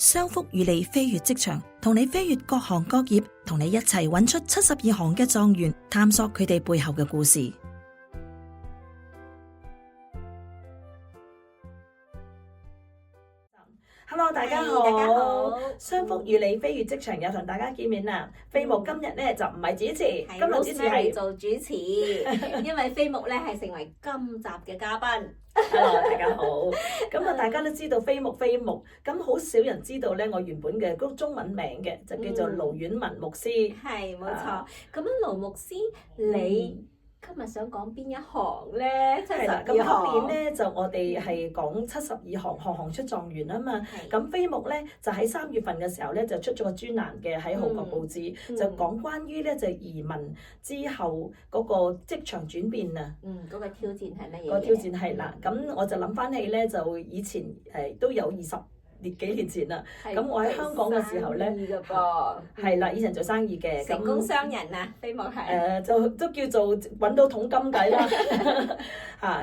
商福與你飛越職場，同你飛越各行各業，同你一齊揾出72行嘅狀元，探索佢哋背後嘅故事。Hello， 大家好，大家好，商福與你飛越職場又同大家見面啦。飛牧今日咧就唔係主持，今日主持係做主持，因為飛牧咧係成為今集嘅嘉賓。Hello， 大家好。咁啊，大家都知道飛牧，咁好少人知道咧，我原本嘅嗰中文名嘅就叫做盧婉文牧師。係冇錯。咁樣盧牧師，你今日想講邊一行咧？係啦，咁今年咧就我哋係講72行，行行出狀元啊嘛。咁飛牧咧就喺3月份嘅時候咧就出咗個專欄嘅喺《號角報紙》，就講關於咧就移民之後嗰個職場轉變啊。嗰個挑戰係乜嘢？個挑戰係啦，咁我就諗翻起咧，就以前都有幾年前啦。咁我喺香港嘅時候咧，係啦，以前做生意嘅，成功商人啊，飛牧係就都叫做揾到桶金計啦。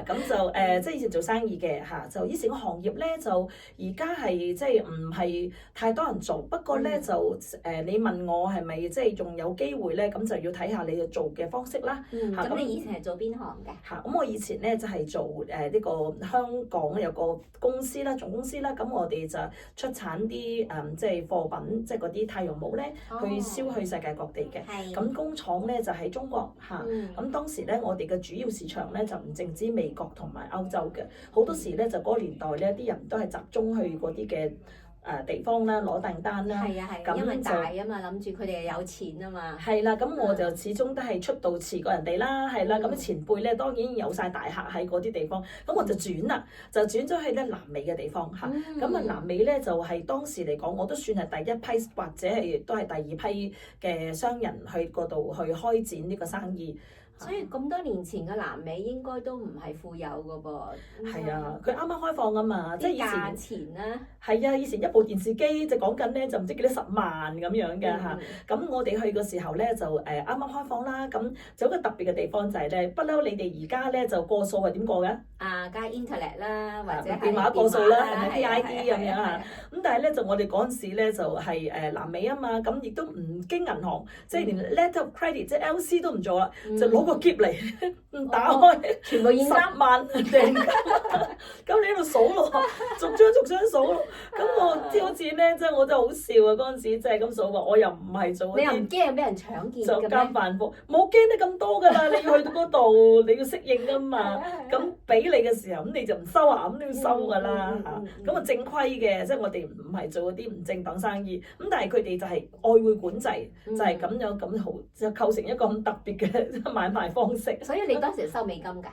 咁就即係以前做生意嘅就以前個行業咧就而家係即係唔係太多人做，不過咧就你問我係咪即係仲有機會咧，咁就要睇下你嘅做嘅方式啦。咁你以前係做邊行嘅？咁我以前咧就係做呢個香港有個公司啦，總公司啦，咁我哋就出產啲即係貨品，即係嗰啲太陽帽咧，去銷去世界各地嘅。咁工廠咧就喺中國咁當時咧我哋嘅主要市場咧就唔淨止美國同埋歐洲嘅，好多時咧就嗰個年代咧啲人都係集中去嗰啲嘅地方啦，攞訂單啦。咁因為大啊嘛，諗住佢哋有錢啊嘛。係啦，咁我就始終都係出道遲過人哋啦，係啦。咁前輩咧當然有晒大客喺嗰啲地方，咁我就轉啦，就轉咗去咧南美嘅地方咁南美咧就係當時嚟講，我都算係第一批或者係都係第二批嘅商人去嗰度去開展呢個生意。所以咁多年前嘅南美應該都唔係富有㗎噃。係啊，佢啱啱開放啊嘛，即係以前價錢咧。係啊，以前一部電視機就講緊咧就唔知幾多10萬咁樣嘅咁我哋去嘅時候咧就啱啱開放啦，咁就有一個特別嘅地方就係咧，不嬲你哋而家咧就過數係點過嘅？加 internet 啦，或者電話過數啦，係咪 PID 咁樣咁但係咧就我哋嗰陣時咧就係南美啊嘛，咁亦都唔經銀行，即係連 letter of credit 即係 LC 都唔做啦，就攞個喼嚟打開，全部現金10萬定金，咁你喺度數咯，逐張數咯。咁我好似咧，即係我真係好笑啊！嗰陣時即係咁數喎，我又唔係做嗰啲，你又唔驚俾人搶劫嘅咩？就奸犯科，冇驚得咁多㗎啦！你要去到嗰度，你要適應㗎嘛。咁俾你嘅時候，咁你就唔收啊，咁都要收㗎啦咁啊正規嘅，即係我哋唔係做嗰啲唔正當生意。咁但係佢哋就係外匯管制，就係咁樣咁好，就構成一個咁特別嘅買賣方式。所以你當時收美金㗎？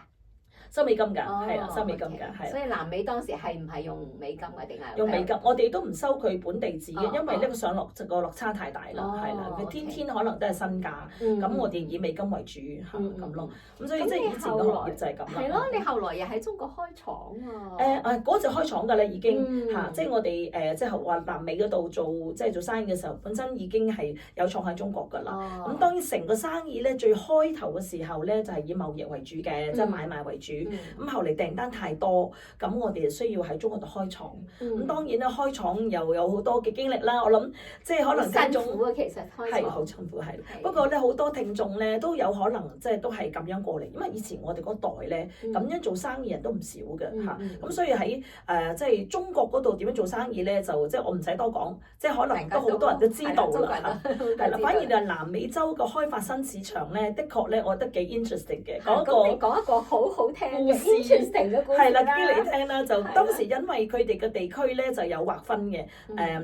收美金㗎，係啊，收美金㗎，係。所以南美當時係唔係用美金嘅定係？用美金，我哋都唔收佢本地紙嘅，因為呢個上落個落差太大啦，係啦，佢天天可能都係新價，咁我哋以美金為主咁咯。咁所以即係以前嘅行業就係咁啦。係咯，你後來又喺中國開廠喎。嗰陣開廠㗎啦，已經即係我哋即係話南美嗰度做生意嘅時候，本身已經係有廠喺中國㗎啦。咁當然成個生意咧，最開頭嘅時候咧就係以貿易為主嘅，即係買賣為主。咁後嚟訂單太多，咁我哋就需要喺中國度開廠。咁當然啦，開廠又有好多嘅經歷啦。我諗即係可能辛苦啊，其實開廠係好辛苦係。不過咧，好多聽眾咧都有可能即係都係咁樣過嚟，因為以前我哋嗰代咧咁樣做生意人都唔少嘅咁所以喺即係中國嗰度點樣做生意咧，就即係我唔使多講，即係可能都好多人都知道啦係啦。反而就係南美洲個開發新市場咧，的確咧，我覺得幾 interesting 嘅。講一個好好聽故事係啦，講嚟聽啦。就當時因為佢哋嘅地區咧就有劃分嘅，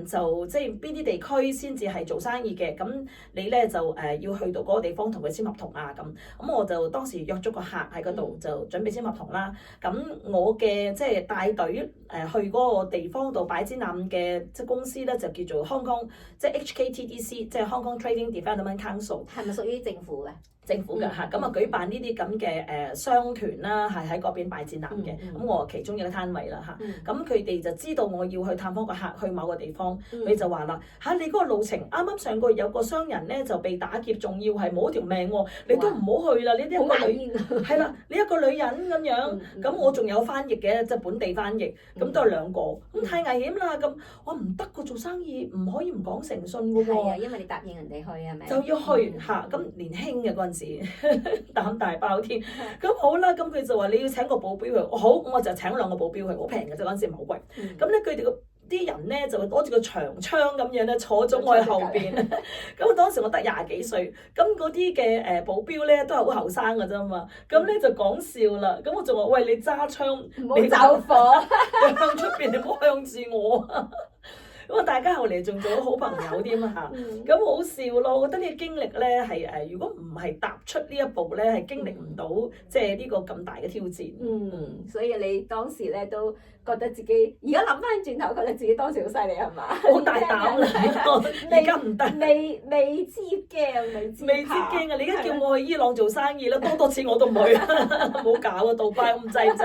就即係邊啲地區先至係做生意嘅。咁你咧就要去到嗰個地方同佢簽合同啊咁。咁我就當時約咗個客喺嗰度就準備簽合同啦。咁我嘅即係帶隊去嗰個地方度擺展覽嘅即係公司咧就叫做 Hong Kong 即係 HKTDC 即係 Hong Kong Trading Development Council。係咪屬於政府嘅？政府嘅嚇，咁舉辦呢啲咁嘅商團啦，係喺嗰邊擺展覽嘅，咁我其中一個攤位啦嚇，咁佢哋就知道我要去探訪個客去某個地方，佢就話啦嚇，你嗰個路程啱啱上個月有個商人咧就被打劫，仲要係冇一條命喎，你都唔好去啦，你啲一個女係啦，你一個女人咁樣，咁我仲有翻譯嘅，即係本地翻譯，咁都係2個，咁太危險啦，咁我唔得個做生意，唔可以唔講誠信嘅喎。係啊，因為你答應人哋去係咪？就要去嚇，咁年輕嘅嗰陣時，膽大包天。咁好啦，咁佢就話你要請個保鏢去，好，我就請2個保鏢去，好平嘅啫，嗰陣時唔係好貴。咁咧佢哋啲人咧就攞住個長槍咁樣咧坐咗我喺後邊。咁當時我得20幾歲，咁嗰啲嘅保鏢咧都係好後生嘅啫嘛。咁咧就講笑啦。咁我仲話：喂，你揸槍，你走火，你向出邊，你唔好向住我。咁啊，大家後嚟仲做咗好朋友添啊嚇，咁好笑咯！我覺得呢個經歷咧係如果唔係踏出呢一步咧，係經歷唔到即係呢個咁大嘅挑戰。所以你當時咧都覺得自己，而家諗翻轉頭，覺得自己當時好犀利係嘛？好大膽啦！而家唔得，未知驚，未知驚啊！你而家叫我去伊朗做生意啦，多次我都唔去，冇搞啊！杜拜我唔制啊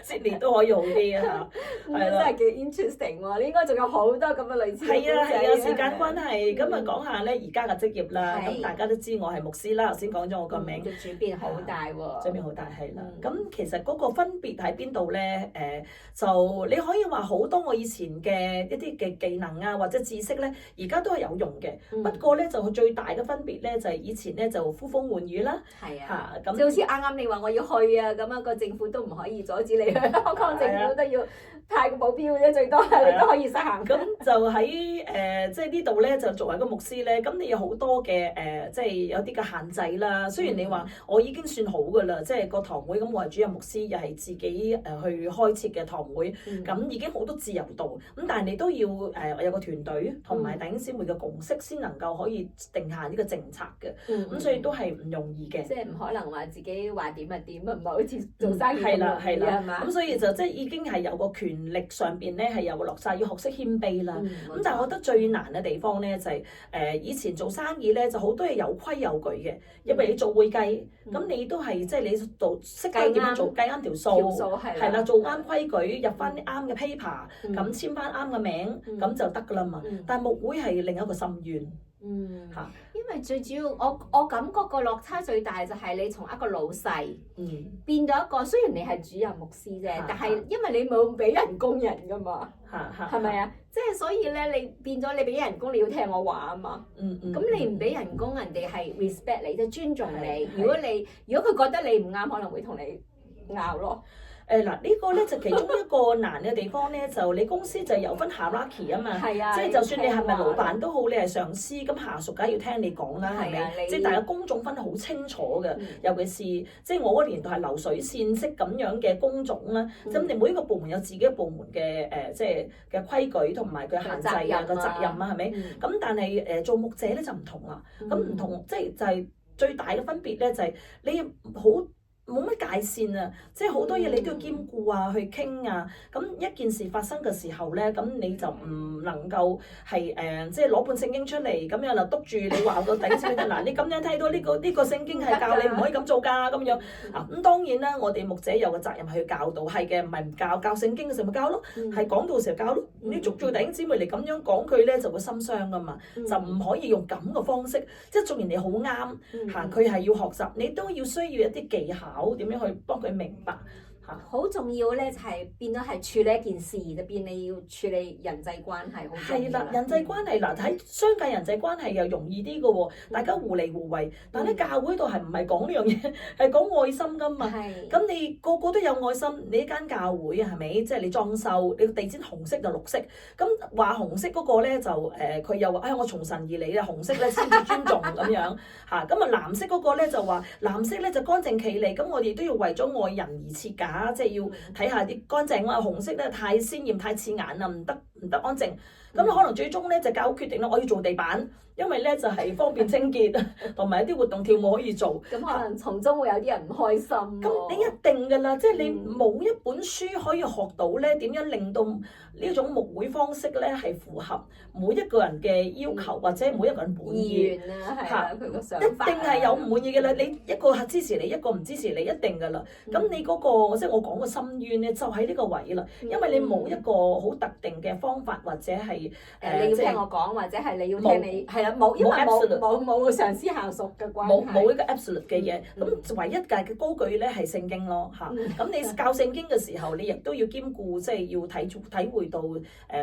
！Sydney 都可以好啲啊嚇，係啦，真係幾 interesting 喎！你應該仲有好多咁嘅類似嘅係啊，時間關係，咁啊講下咧而家嘅職業啦。咁大家都知我係牧師啦，頭先講咗我個名。嘅轉變好大喎！轉變好大係啦。咁其實嗰個分別喺邊度咧？就你可以話好多我以前嘅一啲嘅技能啊或者知識咧，而家都係有用嘅。不過咧就最大嘅分別咧就係以前咧就呼風喚雨啦。係啊。咁就好似啱啱你話我要去啊，咁樣個政府都唔可以阻止你去，香港政府都要派個保鏢啫，最多係你都可以實行。咁就喺即係呢度咧，就作為一個牧師咧，咁你有好多嘅即係有啲嘅限制啦。雖然你話我已經算好噶啦，即係個堂會咁，我係主任牧師，又係自己去開設嘅堂會，咁已經好多自由度。咁但係你都要有個團隊同埋弟兄姊妹嘅共識，先能夠可以定下呢個政策嘅。咁所以都係唔容易嘅。即係唔可能話自己話點就點啊，唔係好似做生意咁容易係嘛？咁所以就即係已經係有個權力上邊咧係有個落晒，要學識謙卑啦。咁但係我覺得最難嘅地方咧就係以前做生意咧就好多嘢有規有矩嘅，因為你做會計，咁你都係即係你識得點樣做計啱條數，係啦，做啱規矩，入翻啲啱嘅 paper，咁簽翻啱嘅名，咁就得㗎啦嘛。但係牧會係另一個深淵。嚇，因為最主要我感覺個落差最大就係你從一個老細變到一個，雖然你係主任牧師啫，但係因為你冇俾人工人㗎嘛，係咪啊？即係所以咧，你變咗你俾人工，你要聽我話啊嘛。咁你唔俾人工，人哋係 respect 你，即係尊重你。如果佢覺得你唔啱，可能會同你拗咯。嗱，呢個咧就其中一個難嘅地方咧，就你公司就有分 hierarchy 啊嘛，即係就算你係咪老闆都好，你係上司，咁下屬梗係要聽你講啦，係咪？即係大家公眾分得好清楚嘅，尤其是即係我嗰年代係流水線式咁樣嘅工種啦，咁你每一個部門有自己部門嘅即係嘅規矩同埋佢限制啊個責任啊，係咪？咁但係做牧者咧就唔同啦，咁唔同即係就係最大嘅分別咧就係你好冇乜界線啊！即係好多嘢你都要兼顧啊，去傾啊。咁一件事發生嘅時候咧，咁你就唔能夠係即係攞本聖經出嚟咁樣就督住你話個頂先得。嗱，你咁樣睇到呢個聖經係教你唔可以咁做㗎咁樣啊。咁當然啦，我哋牧者有個責任係去教導，係嘅，唔係唔教聖經嘅時候咪教咯，係講道嘅時候教咯。你捉住弟兄姊妹嚟咁樣講佢咧，就會心傷㗎嘛，就唔可以用咁嘅方式。即係縱然你好啱嚇，佢係要學習，你都要需要一啲技巧。點樣去幫佢明白嚇？好重要咧，就係變咗係處理一件事，就變你要處理人際關係，好重要。係啦，人際關係嗱，喺商界人際關係又容易啲嘅喎，大家互利互惠。但喺教會度係唔係講呢樣嘢？係講愛心㗎嘛。咁你個個都有愛心，你一間教會係咪？即係你裝修，你個地氈紅色就綠色。咁話紅色嗰個咧就佢又話我從神而嚟啊，紅色咧先至尊重咁樣嚇。咁啊藍色嗰個咧就話藍色咧就乾淨企理。咁我哋都要為咗愛人而設㗎，即係要睇下啲乾淨啦。紅色咧太鮮豔太刺眼啦，唔唔得安靜。咁可能最終咧就教會決定啦，我要做地板，因為咧就係方便清潔，同埋一啲活動跳舞可以做。咁可能從中會有啲人唔開心。咁你一定㗎啦，即係你冇一本書可以學到咧點樣令到呢種牧會方式咧係符合每一個人嘅要求，或者每一個人滿意。意願啊，係啊，佢個想法。一定係有唔滿意嘅啦，你一個係支持你，一個唔支持你，一定㗎啦。咁你嗰個即係我講個深淵咧，就喺呢個位啦，因為你冇一個好特定嘅方法或者係你要聽我講，或者係你要聽你係啦，冇因為冇上司下屬嘅關係，冇一個 absolute 嘅嘢。咁唯一嘅高舉咧係聖經咯嚇。咁你教聖經嘅時候，你亦都要兼顧，即係要體會到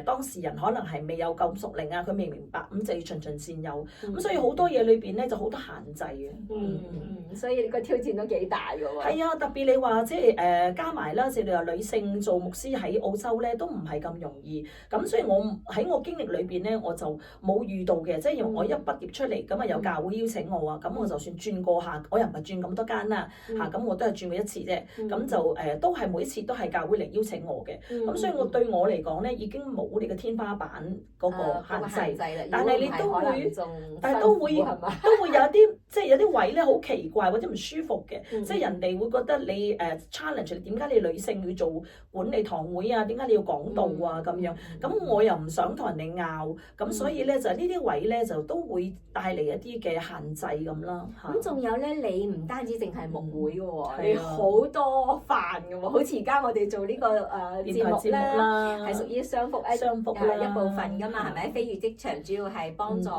當事人可能係未有咁熟齡啊，佢未明白，咁就要循循善誘。咁所以好多嘢裏邊咧就好多限制嘅。所以個挑戰都幾大㗎喎。係啊，特別你話即係加埋啦，即係你話女性做牧師喺澳洲咧都唔係咁容易。咁所以我喺我經歷裏邊咧，我就冇遇到嘅，即係我一畢業出嚟咁啊，有教會邀請我啊，咁我就算轉過下，我又唔係轉咁多間啦嚇，咁我都係轉過一次啫。咁就都係每一次都係教會嚟邀請我嘅。咁所以我對我嚟講咧，已經冇你嘅天花板嗰個限制。但係你都會，但係都會有啲即係有啲位咧好奇怪或者唔舒服嘅，即係人哋會覺得你challenge 你，點解你女性要做管理堂會啊？點解你要講道啊？咁樣，咁我又唔想同人哋拗，咁所以咧就呢啲位咧就都會帶嚟一啲嘅限制咁啦。咁仲有咧，你唔單止淨係牧會嘅喎，你好多範嘅喎，好似而家我哋做呢個節目啦，係屬於商福一部分㗎嘛，係咪？飛越職場主要係幫助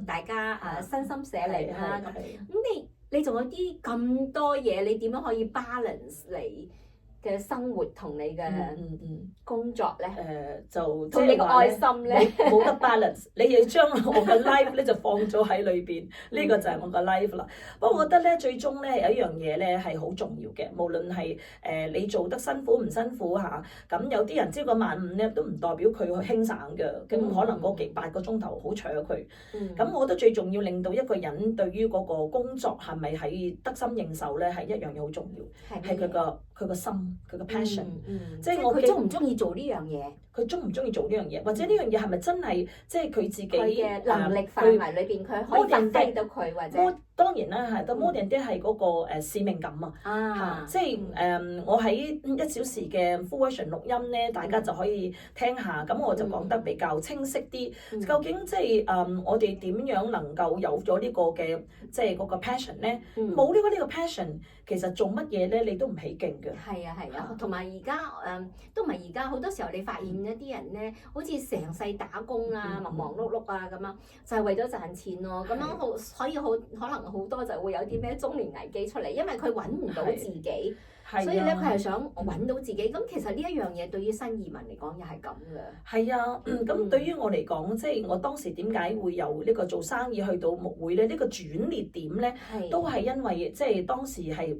大家身心社靈啦。咁你仲有啲咁多嘢，你點樣可以 balance 你嘅生活同你嘅工作咧？就同你個愛心咧，冇得 balance。你要將我嘅 life 咧就放咗喺裏邊，呢個就係我嘅 life 啦。不過我覺得咧，最終咧有一樣嘢咧係好重要嘅，無論係你做得辛苦唔辛苦嚇，咁有啲人朝九晚五咧都唔代表佢去輕省嘅，咁可能嗰8個鐘頭好搶佢。咁我覺得最重要令到一個人對於嗰個工作係咪喺得心應手咧，係一樣嘢好重要，係佢個心。佢個 passion，即係我中唔中意做呢樣嘢？佢中唔中意做呢樣嘢？或者呢樣嘢係咪真係即係佢自己嘅能力範圍裏邊，佢可以發揮到佢或者？當然啦，係，但 more than 啲係嗰個使命感啊！即係我喺1小時嘅 full version 錄音咧，大家就可以聽下。咁我就講得比較清晰啲。究竟即係我哋點樣能夠有咗呢個嘅即係嗰個 passion 咧？冇呢個 passion，其實做乜嘢咧你都唔起勁嘅。係啊，同埋而家都唔係而家，好多時候你發現一啲人咧，好似成世打工啦，忙忙碌碌啊咁樣，就係為咗賺錢咯。咁樣可以可能好多就會有啲咩中年危機出嚟，因為佢揾唔到自己。所以咧，佢係想揾到自己。咁其實呢一樣嘢對於新移民嚟講又係咁嘅。係啊，咁對於我嚟講，即係我當時點解會由呢個做生意去到牧會咧？呢個轉捩點咧，都係因為即係當時係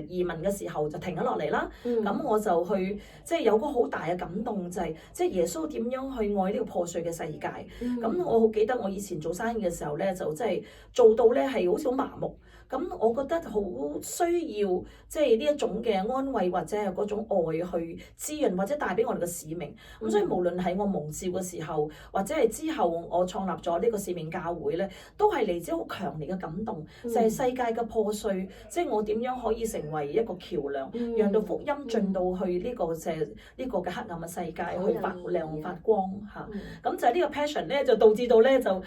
移民嘅時候就停咗落嚟啦。咁我就去即係有個好大嘅感動，就係即係耶穌點樣去愛呢個破碎嘅世界。咁我好記得我以前做生意嘅時候咧，就即係做到咧係好似好麻木。咁我覺得好需要即係呢一種嘅安慰或者係嗰種愛去滋潤或者帶俾我哋嘅使命。咁所以無論係我蒙召嘅時候，或者係之後我創立咗呢個使命教會咧，都係嚟自好強烈嘅感動，就係世界嘅破碎，即係我點樣可以成為一個橋樑，讓到福音進到去呢個就係呢個嘅黑暗嘅世界去發亮發光嚇。咁就係呢個 passion 咧，就導致到咧就。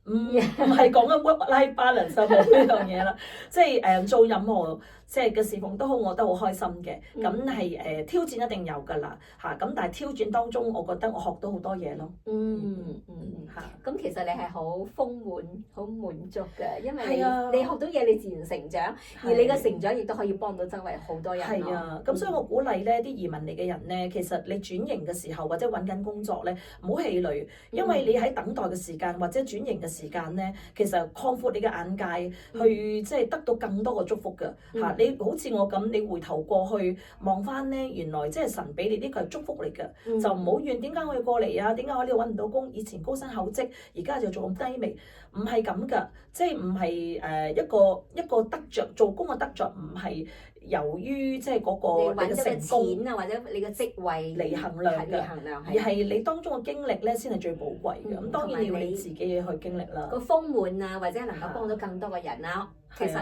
唔係講緊 work-life balance 冇呢樣嘢啦，即係做任何即係嘅侍奉都好，我都好開心嘅。咁係挑戰一定有㗎啦嚇，咁但係挑戰當中，我覺得我學到好多嘢咯。咁其實你係好豐滿、好滿足嘅，因為你學到嘢，你自然成長，而你嘅成長亦都可以幫到周圍好多人。係啊，咁所以我鼓勵咧啲移民嚟嘅人咧，其實你轉型嘅時候或者揾緊工作咧，唔好氣餒，因為你喺等待嘅時間或者轉型嘅時間咧，其實擴闊你嘅眼界，去即係得到更多嘅祝福㗎嚇。你好似我咁，你回頭過去望翻咧，原來即係神俾你呢個係祝福嚟㗎，就唔好怨點解我要過嚟啊？點解我呢度揾唔到工？以前高薪厚職，而家就做咁低微，唔係咁㗎，即係唔係一個得着做工嘅得着，唔係由於即係嗰個你嘅成功錢啊，或者你嘅職位嚟衡量嘅，而係你當中嘅經歷咧先係最寶貴嘅。咁當然要你自己去經歷啦。個豐滿啊，或者能夠幫到更多嘅人啦。其實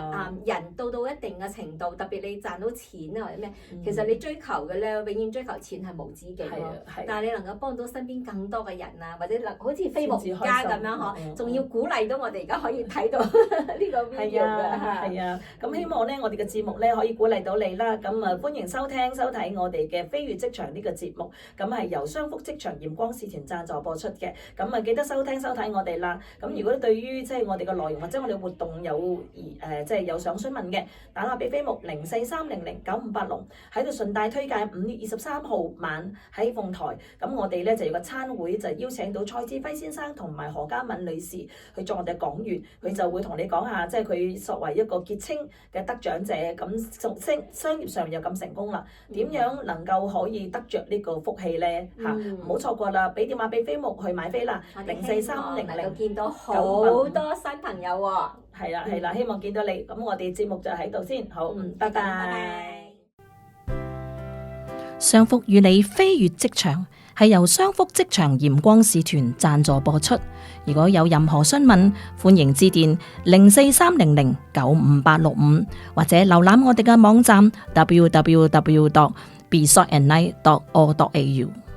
人到一定嘅程度，特別你賺到錢啊或者咩，其實你追求嘅咧，永遠追求錢係無止境咯。但係你能夠幫到身邊更多嘅人啊，或者好似飛牧而家咁樣嗬，仲要鼓勵到我哋而家可以睇到呢個 video 嘅。係啊，咁希望咧我哋嘅節目咧可以鼓勵到你啦。咁歡迎收聽收睇我哋嘅飛越職場呢個節目。咁係由商福職場鹽光使團贊助播出嘅。咁記得收聽收睇我哋啦。咁如果對於即係我哋嘅內容或者我哋活動有即係有想詢問嘅，打電話俾飛牧0430095586，喺度順帶推介5月23號晚喺鳳台，咁我哋咧就有個餐會，就邀請到蔡志輝先生同埋何嘉敏女士去做我哋講員，佢就會同你講下，即係佢作為一個傑青嘅得獎者，咁商業上又咁成功啦，點樣能夠可以得着呢個福氣咧？嚇，唔好錯過啦！俾電話俾飛牧去買飛啦，0430095586，見到好多新朋友喎。係啦，希望見到你。咁我哋節目就喺度先，好，拜拜。商福與你飛越職場係由商福職場鹽光使團贊助播出。如果有任何詢問，歡迎致電0430095865或者瀏覽我哋嘅網站 www.besaltandlight.org.au。